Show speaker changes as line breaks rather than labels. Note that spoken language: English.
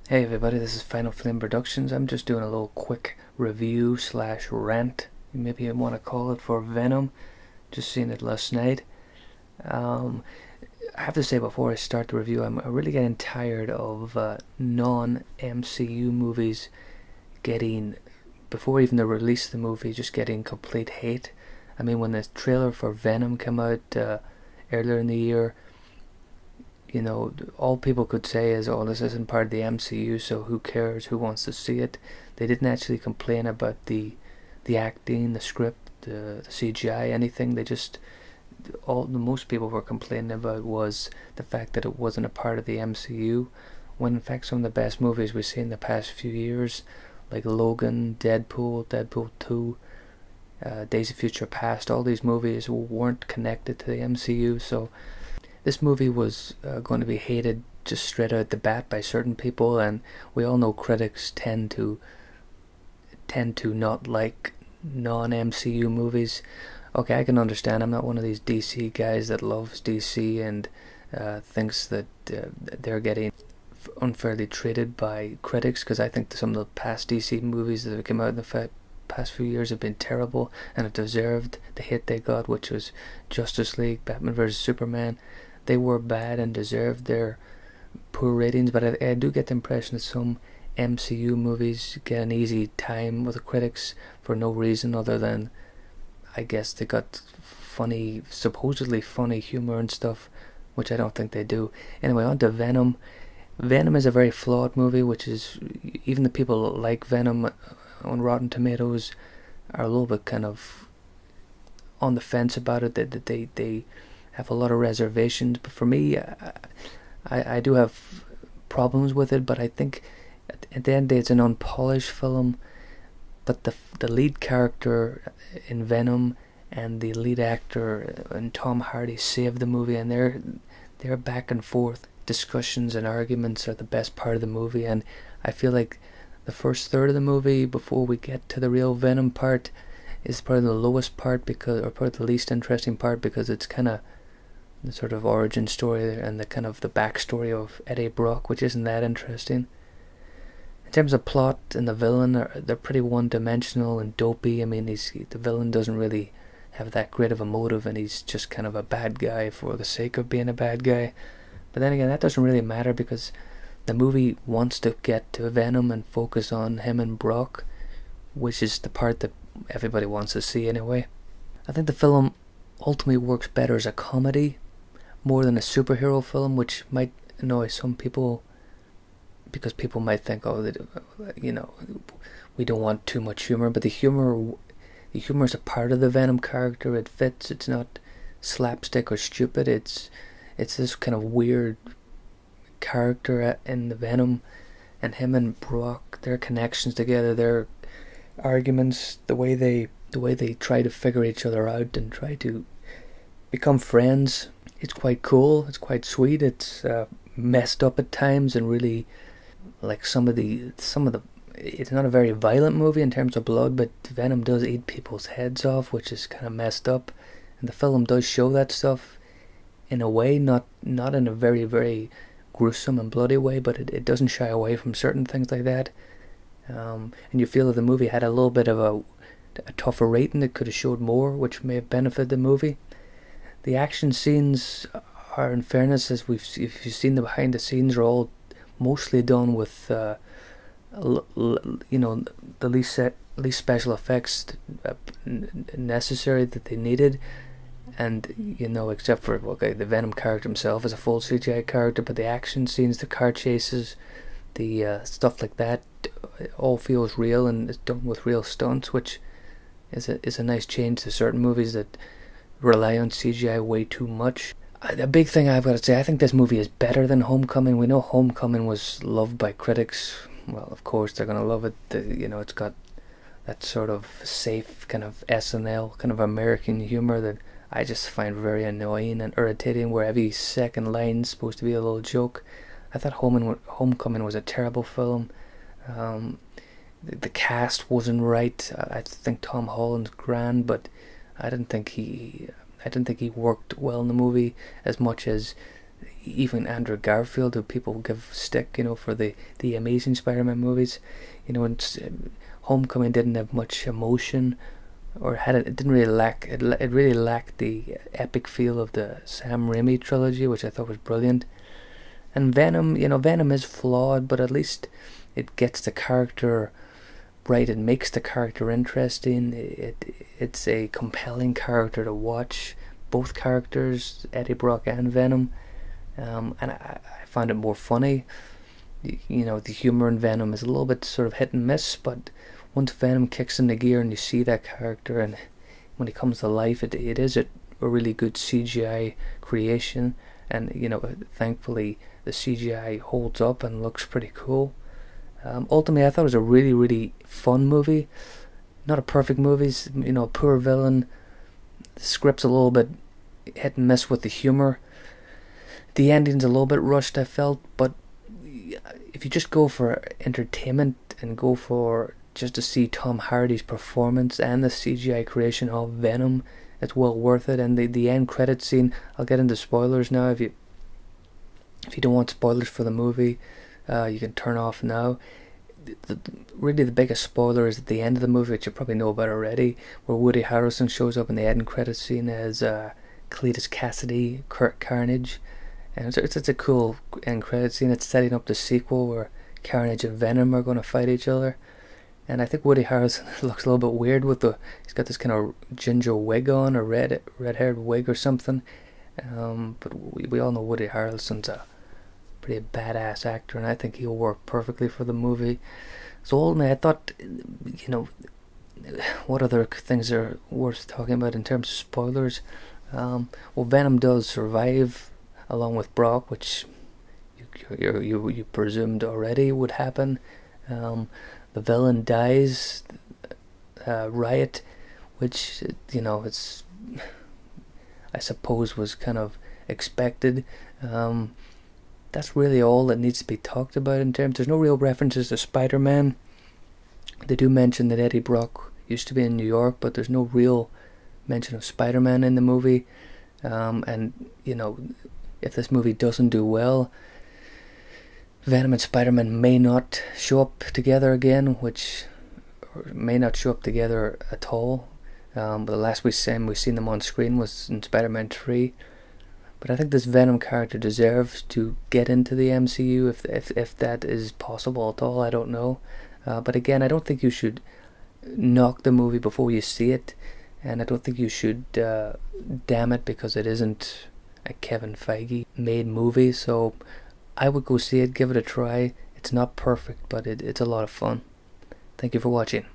Hey everybody, this is Final Flame Productions. I'm just doing a little quick review slash rant, maybe you want to call it, for Venom. Just seen it last night. Um, I have to say before I start the review, I'm really getting tired of non-MCU movies getting, before even the release of the movie, just getting complete hate. I mean, when the trailer for Venom came out earlier in the year, all people could say is, oh, this isn't part of the MCU, so who cares? Who wants to see it? They didn't actually complain about the acting, the script, the CGI, anything. They just, most people were complaining about was the fact that it wasn't a part of the MCU, when in fact some of the best movies we've seen in the past few years, like Logan, Deadpool, Deadpool 2, Days of Future Past, all these movies weren't connected to the MCU, so this movie was going to be hated just straight out the bat by certain people, and we all know critics tend to not like non-MCU movies. Okay, I can understand. I'm not one of these DC guys that loves DC and thinks that they're getting unfairly treated by critics, because I think some of the past DC movies that have come out in the past few years have been terrible and have deserved the hit they got, which was Justice League, Batman vs Superman. They were bad and deserved their poor ratings, but I do get the impression that some MCU movies get an easy time with the critics for no reason other than, I guess, they got funny, supposedly funny humor and stuff, which I don't think they do. Anyway, on to Venom. Venom is a very flawed movie, which is, even the people that like Venom on Rotten Tomatoes are a little bit kind of on the fence about it. They have a lot of reservations, but for me, I do have problems with it, but I think at the end of the day it's an unpolished film, but the lead character in Venom and the lead actor and Tom Hardy save the movie, and their back and forth discussions and arguments are the best part of the movie. And I feel like the first third of the movie, before we get to the real Venom part, is probably the lowest part, or probably the least interesting part, because it's kind of the sort of origin story and the kind of the backstory of Eddie Brock, which isn't that interesting. In terms of plot and the villain, they're pretty one-dimensional and dopey. I mean, the villain doesn't really have that great of a motive, and he's just kind of a bad guy for the sake of being a bad guy. But then again, that doesn't really matter, because the movie wants to get to Venom and focus on him and Brock, which is the part that everybody wants to see anyway. I think the film ultimately works better as a comedy more than a superhero film, which might annoy some people, because people might think, oh, we don't want too much humor. But the humor is a part of the Venom character. It fits. It's not slapstick or stupid. It's this kind of weird character in the Venom, and him and Brock, their connections together, their arguments, the way they try to figure each other out and try to become friends. It's quite cool. It's quite sweet. It's messed up at times, and really, like some of the. It's not a very violent movie in terms of blood, but Venom does eat people's heads off, which is kind of messed up, and the film does show that stuff in a way, not in a very, very gruesome and bloody way, but it doesn't shy away from certain things like that. And you feel that the movie had a little bit of a tougher rating. It could have showed more, which may have benefited the movie. The action scenes are, in fairness, if you've seen the behind the scenes, are all mostly done with, the least special effects necessary that they needed. And, except for, okay, the Venom character himself is a full CGI character, but the action scenes, the car chases, the stuff like that, all feels real and is done with real stunts, which is a nice change to certain movies that rely on CGI way too much. The big thing I've got to say, I think this movie is better than Homecoming. We know Homecoming was loved by critics. Well, of course they're going to love it. It's got that sort of safe kind of SNL kind of American humor that I just find very annoying and irritating, where every second line's supposed to be a little joke. I thought Homecoming was a terrible film. The cast wasn't right. I think Tom Holland's grand, but I didn't think he worked well in the movie as much as even Andrew Garfield, who people give stick, for the Amazing Spider-Man movies. And Homecoming didn't have much emotion, or it didn't really lack it really lacked the epic feel of the Sam Raimi trilogy, which I thought was brilliant. And Venom, Venom is flawed, but at least it gets the character right. It makes the character interesting. It's a compelling character to watch. Both characters, Eddie Brock and Venom, and I find it more funny. The humor in Venom is a little bit sort of hit and miss, but once Venom kicks into gear and you see that character, and when he comes to life, it is a really good CGI creation, and thankfully the CGI holds up and looks pretty cool. Ultimately, I thought it was a really, really fun movie. Not a perfect movie, poor villain. The script's a little bit hit and miss with the humor. The ending's a little bit rushed, I felt, but if you just go for entertainment and go for just to see Tom Hardy's performance and the CGI creation of Venom, it's well worth it. And the end credit scene, I'll get into spoilers now. If you don't want spoilers for the movie, you can turn off now. Really the biggest spoiler is at the end of the movie, which you probably know about already, where Woody Harrelson shows up in the end credit scene as Cletus Cassidy, Kurt Carnage. And it's a cool end credit scene. It's setting up the sequel where Carnage and Venom are going to fight each other. And I think Woody Harrelson looks a little bit weird with he's got this kind of ginger wig on, or red-haired wig or something. But we all know Woody Harrelson's a pretty badass actor, and I think he'll work perfectly for the movie. So ultimately, I thought, what other things are worth talking about in terms of spoilers? Well, Venom does survive along with Brock, which you presumed already would happen. The villain dies, Riot, which it's, I suppose, was kind of expected. That's really all that needs to be talked about in terms. There's no real references to Spider-Man. They do mention that Eddie Brock used to be in New York, but there's no real mention of Spider-Man in the movie. And if this movie doesn't do well, Venom and Spider-Man may not show up together again, or may not show up together at all. But the last we've seen them on screen was in Spider-Man 3. But I think this Venom character deserves to get into the MCU, if that is possible at all. I don't know. But again, I don't think you should knock the movie before you see it, and I don't think you should damn it because it isn't a Kevin Feige made movie. So I would go see it, give it a try. It's not perfect, but it's a lot of fun. Thank you for watching.